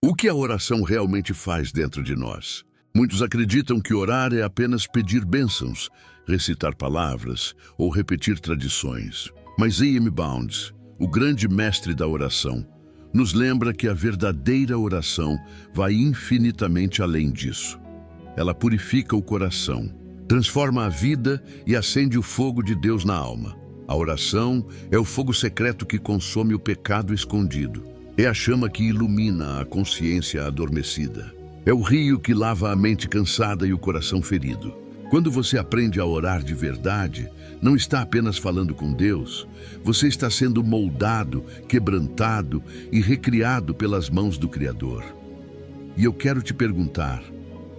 O que a oração realmente faz dentro de nós? Muitos acreditam que orar é apenas pedir bênçãos, recitar palavras ou repetir tradições. Mas A.M. Bounds, o grande mestre da oração, nos lembra que a verdadeira oração vai infinitamente além disso. Ela purifica o coração, transforma a vida e acende o fogo de Deus na alma. A oração é o fogo secreto que consome o pecado escondido. É a chama que ilumina a consciência adormecida. É o rio que lava a mente cansada e o coração ferido. Quando você aprende a orar de verdade, não está apenas falando com Deus, você está sendo moldado, quebrantado e recriado pelas mãos do Criador. E eu quero te perguntar,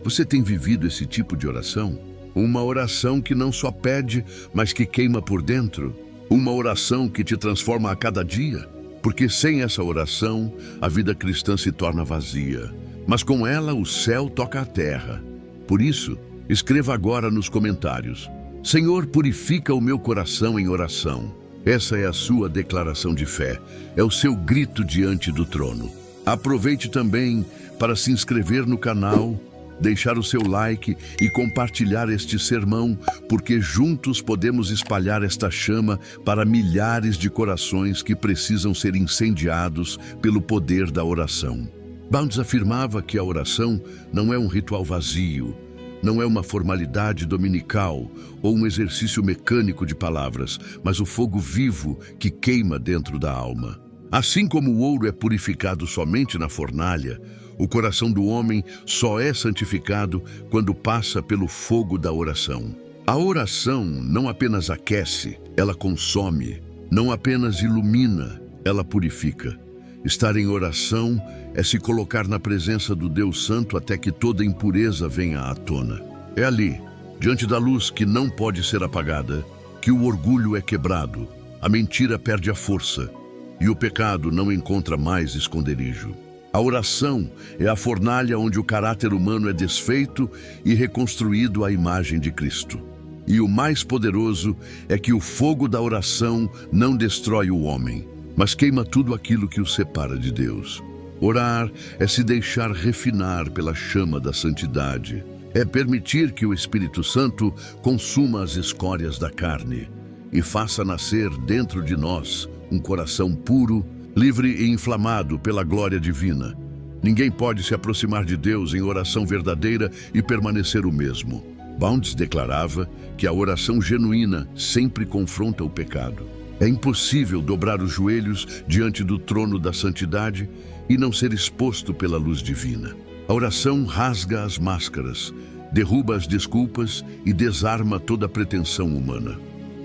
você tem vivido esse tipo de oração? Uma oração que não só pede, mas que queima por dentro? Uma oração que te transforma a cada dia? Porque sem essa oração, a vida cristã se torna vazia. Mas com ela, o céu toca a terra. Por isso, escreva agora nos comentários: Senhor, purifica o meu coração em oração. Essa é a sua declaração de fé. É o seu grito diante do trono. Aproveite também para se inscrever no canal, deixar o seu like e compartilhar este sermão, porque juntos podemos espalhar esta chama para milhares de corações que precisam ser incendiados pelo poder da oração. Bounds afirmava que a oração não é um ritual vazio, não é uma formalidade dominical ou um exercício mecânico de palavras, mas o fogo vivo que queima dentro da alma. Assim como o ouro é purificado somente na fornalha, o coração do homem só é santificado quando passa pelo fogo da oração. A oração não apenas aquece, ela consome. Não apenas ilumina, ela purifica. Estar em oração é se colocar na presença do Deus Santo até que toda impureza venha à tona. É ali, diante da luz que não pode ser apagada, que o orgulho é quebrado, a mentira perde a força e o pecado não encontra mais esconderijo. A oração é a fornalha onde o caráter humano é desfeito e reconstruído à imagem de Cristo. E o mais poderoso é que o fogo da oração não destrói o homem, mas queima tudo aquilo que o separa de Deus. Orar é se deixar refinar pela chama da santidade. É permitir que o Espírito Santo consuma as escórias da carne e faça nascer dentro de nós um coração puro, livre e inflamado pela glória divina. Ninguém pode se aproximar de Deus em oração verdadeira e permanecer o mesmo. Bounds declarava que a oração genuína sempre confronta o pecado. É impossível dobrar os joelhos diante do trono da santidade e não ser exposto pela luz divina. A oração rasga as máscaras, derruba as desculpas e desarma toda a pretensão humana.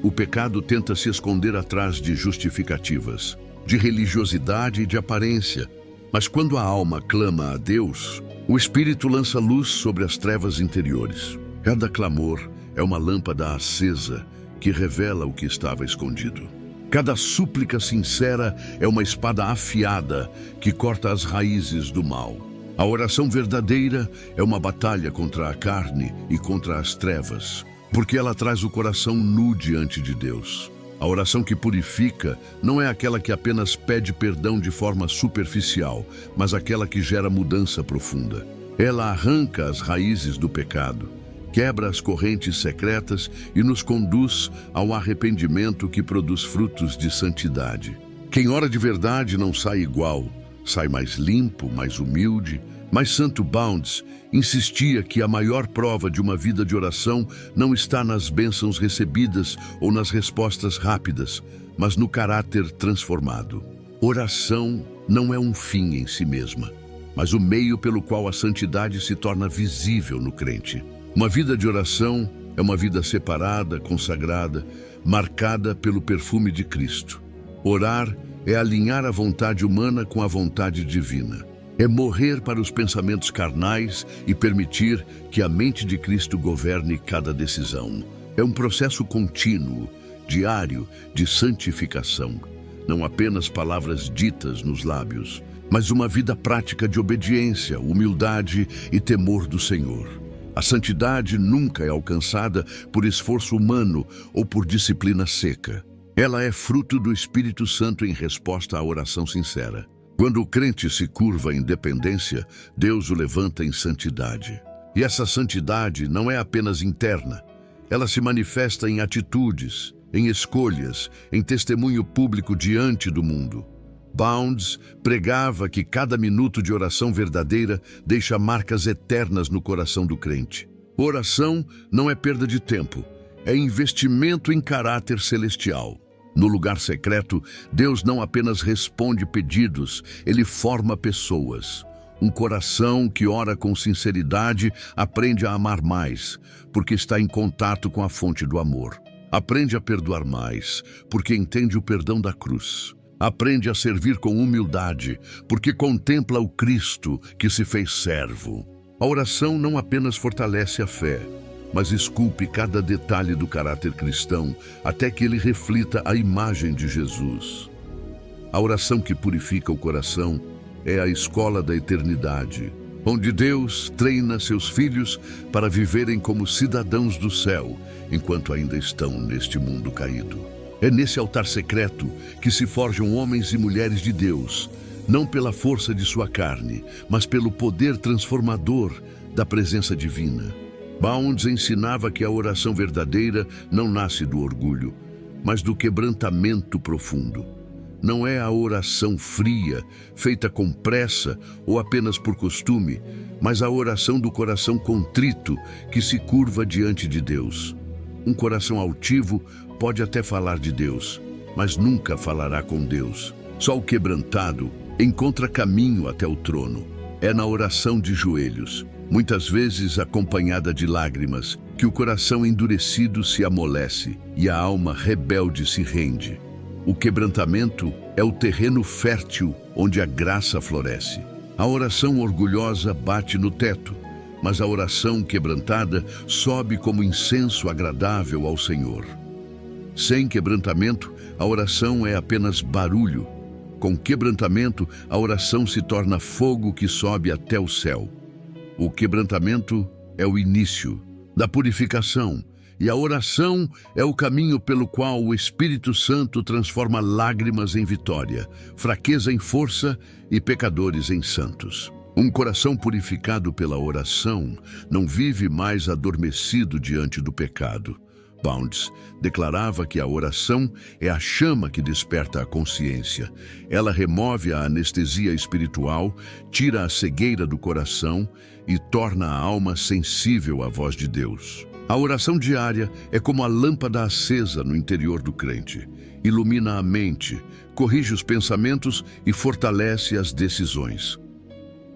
O pecado tenta se esconder atrás de justificativas, de religiosidade e de aparência, mas quando a alma clama a Deus, o Espírito lança luz sobre as trevas interiores. Cada clamor é uma lâmpada acesa que revela o que estava escondido. Cada súplica sincera é uma espada afiada que corta as raízes do mal. A oração verdadeira é uma batalha contra a carne e contra as trevas, porque ela traz o coração nu diante de Deus. A oração que purifica não é aquela que apenas pede perdão de forma superficial, mas aquela que gera mudança profunda. Ela arranca as raízes do pecado, quebra as correntes secretas e nos conduz ao arrependimento que produz frutos de santidade. Quem ora de verdade não sai igual, sai mais limpo, mais humilde. Mas Santo Bounds insistia que a maior prova de uma vida de oração não está nas bênçãos recebidas ou nas respostas rápidas, mas no caráter transformado. Oração não é um fim em si mesma, mas o meio pelo qual a santidade se torna visível no crente. Uma vida de oração é uma vida separada, consagrada, marcada pelo perfume de Cristo. Orar é alinhar a vontade humana com a vontade divina. É morrer para os pensamentos carnais e permitir que a mente de Cristo governe cada decisão. É um processo contínuo, diário, de santificação. Não apenas palavras ditas nos lábios, mas uma vida prática de obediência, humildade e temor do Senhor. A santidade nunca é alcançada por esforço humano ou por disciplina seca. Ela é fruto do Espírito Santo em resposta à oração sincera. Quando o crente se curva em dependência, Deus o levanta em santidade. E essa santidade não é apenas interna. Ela se manifesta em atitudes, em escolhas, em testemunho público diante do mundo. Bounds pregava que cada minuto de oração verdadeira deixa marcas eternas no coração do crente. Oração não é perda de tempo, é investimento em caráter celestial. No lugar secreto, Deus não apenas responde pedidos, Ele forma pessoas. Um coração que ora com sinceridade aprende a amar mais, porque está em contato com a fonte do amor. Aprende a perdoar mais, porque entende o perdão da cruz. Aprende a servir com humildade, porque contempla o Cristo que se fez servo. A oração não apenas fortalece a fé, mas esculpe cada detalhe do caráter cristão até que ele reflita a imagem de Jesus. A oração que purifica o coração é a escola da eternidade, onde Deus treina seus filhos para viverem como cidadãos do céu, enquanto ainda estão neste mundo caído. É nesse altar secreto que se forjam homens e mulheres de Deus, não pela força de sua carne, mas pelo poder transformador da presença divina. Bounds ensinava que a oração verdadeira não nasce do orgulho, mas do quebrantamento profundo. Não é a oração fria, feita com pressa ou apenas por costume, mas a oração do coração contrito que se curva diante de Deus. Um coração altivo pode até falar de Deus, mas nunca falará com Deus. Só o quebrantado encontra caminho até o trono. É na oração de joelhos, muitas vezes acompanhada de lágrimas, que o coração endurecido se amolece e a alma rebelde se rende. O quebrantamento é o terreno fértil onde a graça floresce. A oração orgulhosa bate no teto, mas a oração quebrantada sobe como incenso agradável ao Senhor. Sem quebrantamento, a oração é apenas barulho. Com quebrantamento, a oração se torna fogo que sobe até o céu. O quebrantamento é o início da purificação, e a oração é o caminho pelo qual o Espírito Santo transforma lágrimas em vitória, fraqueza em força e pecadores em santos. Um coração purificado pela oração não vive mais adormecido diante do pecado. Bounds declarava que a oração é a chama que desperta a consciência. Ela remove a anestesia espiritual, tira a cegueira do coração e torna a alma sensível à voz de Deus. A oração diária é como a lâmpada acesa no interior do crente. Ilumina a mente, corrige os pensamentos e fortalece as decisões.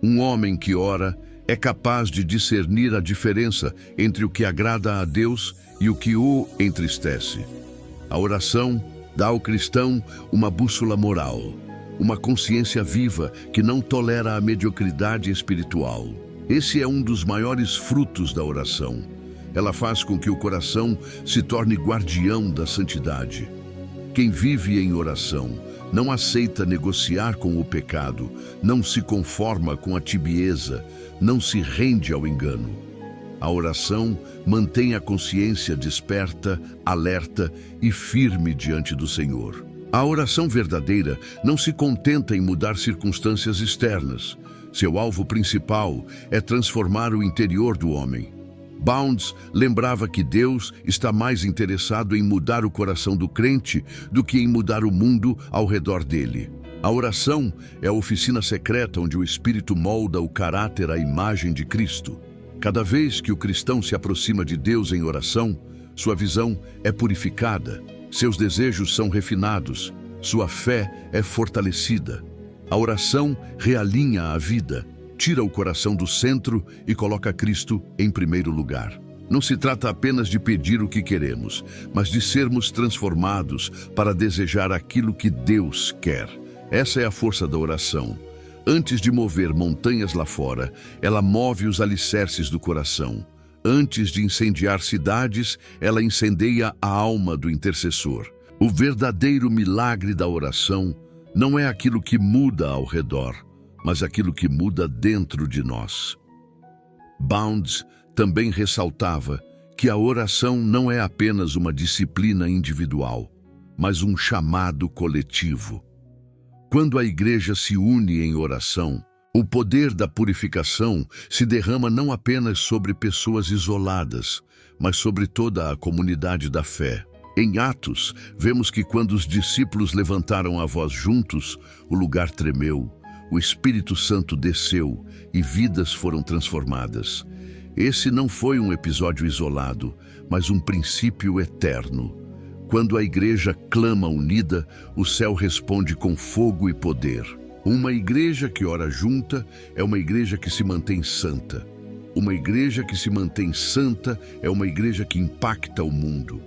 Um homem que ora é capaz de discernir a diferença entre o que agrada a Deus e o que o entristece. A oração dá ao cristão uma bússola moral, uma consciência viva que não tolera a mediocridade espiritual. Esse é um dos maiores frutos da oração. Ela faz com que o coração se torne guardião da santidade. Quem vive em oração não aceita negociar com o pecado, não se conforma com a tibieza, não se rende ao engano. A oração mantém a consciência desperta, alerta e firme diante do Senhor. A oração verdadeira não se contenta em mudar circunstâncias externas. Seu alvo principal é transformar o interior do homem. Bounds lembrava que Deus está mais interessado em mudar o coração do crente do que em mudar o mundo ao redor dele. A oração é a oficina secreta onde o Espírito molda o caráter à imagem de Cristo. Cada vez que o cristão se aproxima de Deus em oração, sua visão é purificada, seus desejos são refinados, sua fé é fortalecida. A oração realinha a vida, tira o coração do centro e coloca Cristo em primeiro lugar. Não se trata apenas de pedir o que queremos, mas de sermos transformados para desejar aquilo que Deus quer. Essa é a força da oração. Antes de mover montanhas lá fora, ela move os alicerces do coração. Antes de incendiar cidades, ela incendeia a alma do intercessor. O verdadeiro milagre da oração não é aquilo que muda ao redor, mas aquilo que muda dentro de nós. Bounds também ressaltava que a oração não é apenas uma disciplina individual, mas um chamado coletivo. Quando a igreja se une em oração, o poder da purificação se derrama não apenas sobre pessoas isoladas, mas sobre toda a comunidade da fé. Em Atos, vemos que quando os discípulos levantaram a voz juntos, o lugar tremeu, o Espírito Santo desceu e vidas foram transformadas. Esse não foi um episódio isolado, mas um princípio eterno. Quando a igreja clama unida, o céu responde com fogo e poder. Uma igreja que ora junta é uma igreja que se mantém santa. Uma igreja que se mantém santa é uma igreja que impacta o mundo.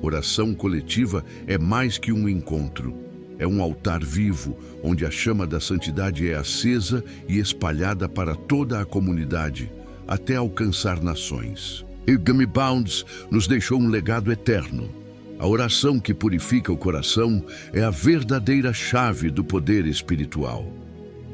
Oração coletiva é mais que um encontro. É um altar vivo, onde a chama da santidade é acesa e espalhada para toda a comunidade, até alcançar nações. E Bounds nos deixou um legado eterno. A oração que purifica o coração é a verdadeira chave do poder espiritual.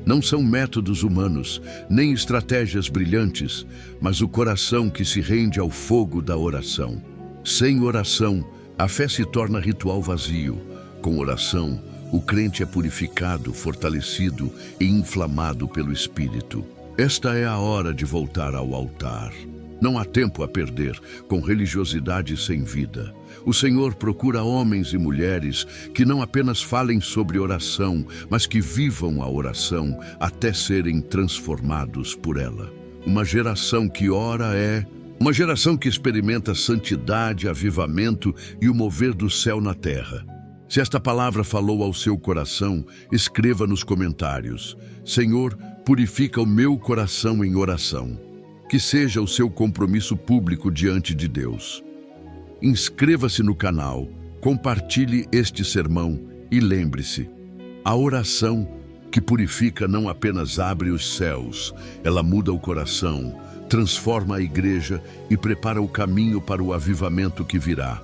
Não são métodos humanos, nem estratégias brilhantes, mas o coração que se rende ao fogo da oração. Sem oração, a fé se torna ritual vazio. Com oração, o crente é purificado, fortalecido e inflamado pelo Espírito. Esta é a hora de voltar ao altar. Não há tempo a perder com religiosidade sem vida. O Senhor procura homens e mulheres que não apenas falem sobre oração, mas que vivam a oração até serem transformados por ela. Uma geração que ora é uma geração que experimenta santidade, avivamento e o mover do céu na terra. Se esta palavra falou ao seu coração, escreva nos comentários: Senhor, purifica o meu coração em oração. Que seja o seu compromisso público diante de Deus. Inscreva-se no canal, compartilhe este sermão e lembre-se, a oração que purifica não apenas abre os céus, ela muda o coração, transforma a igreja e prepara o caminho para o avivamento que virá.